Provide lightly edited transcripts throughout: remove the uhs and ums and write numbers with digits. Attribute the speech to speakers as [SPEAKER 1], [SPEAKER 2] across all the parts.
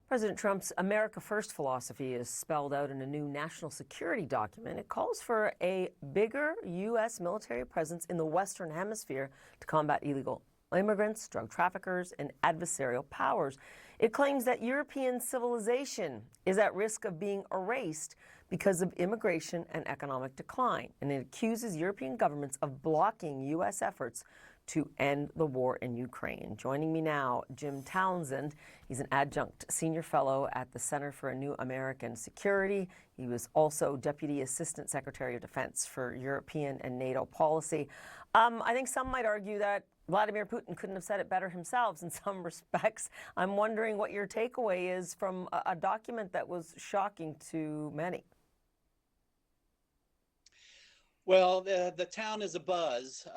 [SPEAKER 1] President Trump's America First philosophy is spelled out in a new national security document. It calls for a bigger U.S. military presence in the Western Hemisphere to combat illegal immigrants, drug traffickers, and adversarial powers. It claims that European civilization is at risk of being erased because of immigration and economic decline, and it accuses European governments of blocking U.S. efforts to end the war in Ukraine. Joining me now, Jim Townsend. He's an adjunct senior fellow at the Center for a New American Security. He was also Deputy Assistant Secretary of Defense for European and NATO policy. I think some might argue that Vladimir Putin couldn't have said it better himself in some respects. I'm wondering what your takeaway is from a document that was shocking to many.
[SPEAKER 2] Well, the town is abuzz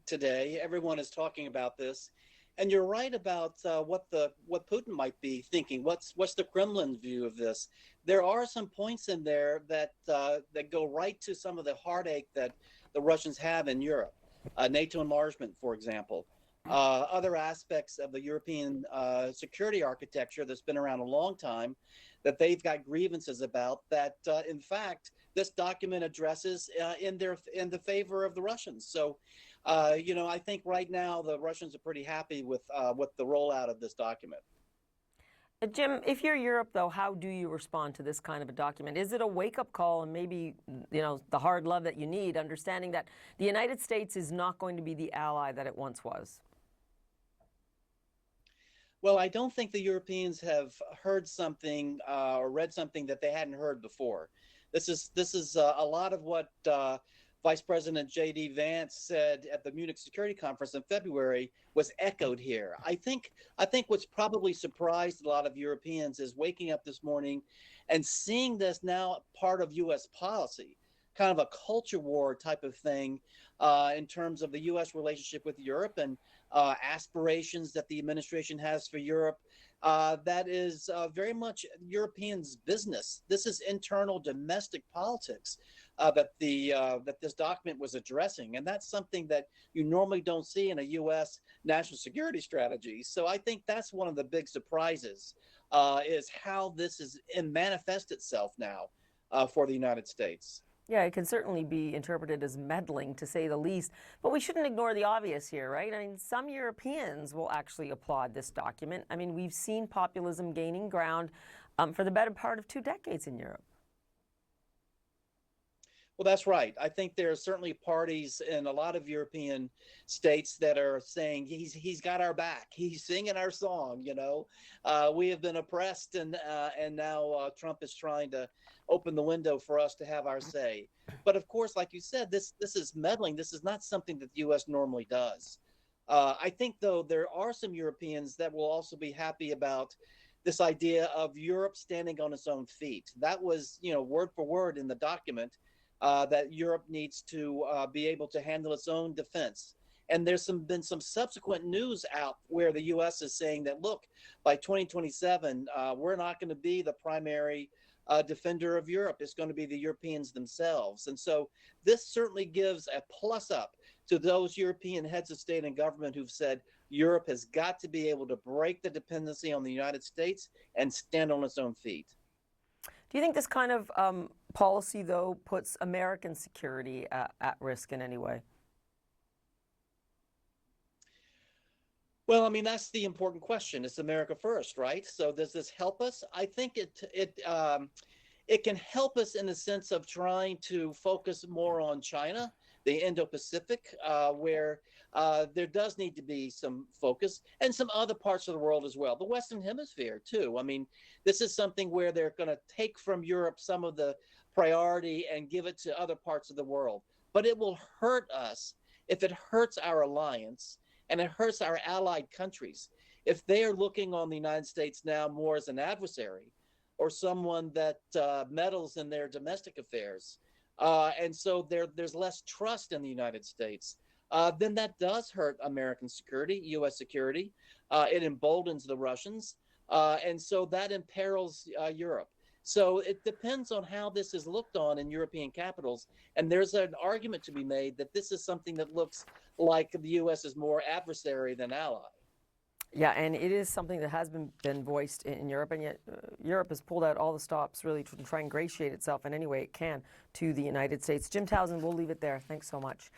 [SPEAKER 2] today. Everyone is talking about this, and you're right about what Putin might be thinking. What's the Kremlin's view of this? There are some points in there that go right to some of the heartache that the Russians have in Europe. NATO enlargement, for example. Other aspects of the European security architecture that's been around a long time that they've got grievances about that, in fact, this document addresses in the favor of the Russians. So, I think right now the Russians are pretty happy with the rollout of this document.
[SPEAKER 1] Jim, if you're Europe, though, how do you respond to this kind of a document? Is it a wake-up call and maybe, the hard love that you need, understanding that the United States is not going to be the ally that it once was?
[SPEAKER 2] Well, I don't think the Europeans have heard something or read something that they hadn't heard before. This is a lot of what Vice President J.D. Vance said at the Munich Security Conference in February was echoed here. I think what's probably surprised a lot of Europeans is waking up this morning and seeing this now part of U.S. policy, kind of a culture war type of thing in terms of the U.S. relationship with Europe and aspirations that the administration has for Europe. That is very much Europeans' business. This is internal domestic politics that this document was addressing, and that's something that you normally don't see in a U.S. national security strategy. So I think that's one of the big surprises is how this is manifest itself now for the United States.
[SPEAKER 1] Yeah, it can certainly be interpreted as meddling, to say the least. But we shouldn't ignore the obvious here, right? I mean, some Europeans will actually applaud this document. I mean, we've seen populism gaining ground for the better part of 2 decades in Europe.
[SPEAKER 2] Well, that's right. I think there are certainly parties in a lot of European states that are saying he's got our back. He's singing our song. We have been oppressed, and now Trump is trying to open the window for us to have our say. But of course, like you said, this is meddling. This is not something that the U.S. normally does. I think, though, there are some Europeans that will also be happy about this idea of Europe standing on its own feet. That was, word for word in the document. That Europe needs to be able to handle its own defense. And there's been some subsequent news out where the U.S. is saying that, look, by 2027, we're not going to be the primary defender of Europe. It's going to be the Europeans themselves. And so this certainly gives a plus up to those European heads of state and government who've said Europe has got to be able to break the dependency on the United States and stand on its own feet.
[SPEAKER 1] Do you think this kind of policy, though, puts American security at risk in any way?
[SPEAKER 2] Well, I mean, that's the important question. It's America first, right? So does this help us? I think it can help us in the sense of trying to focus more on China, the Indo-Pacific, where there does need to be some focus, and some other parts of the world as well. The Western Hemisphere, too. I mean, this is something where they're going to take from Europe some of the priority and give it to other parts of the world. But it will hurt us if it hurts our alliance and it hurts our allied countries. If they are looking on the United States now more as an adversary or someone that meddles in their domestic affairs, and so there's less trust in the United States, then that does hurt American security, U.S. security. It emboldens the Russians, and so that imperils Europe. So it depends on how this is looked on in European capitals. And there's an argument to be made that this is something that looks like the U.S. is more adversary than ally.
[SPEAKER 1] Yeah, and it is something that has been voiced in Europe, and yet Europe has pulled out all the stops really to try and ingratiate itself in any way it can to the United States. Jim Townsend, we'll leave it there. Thanks so much.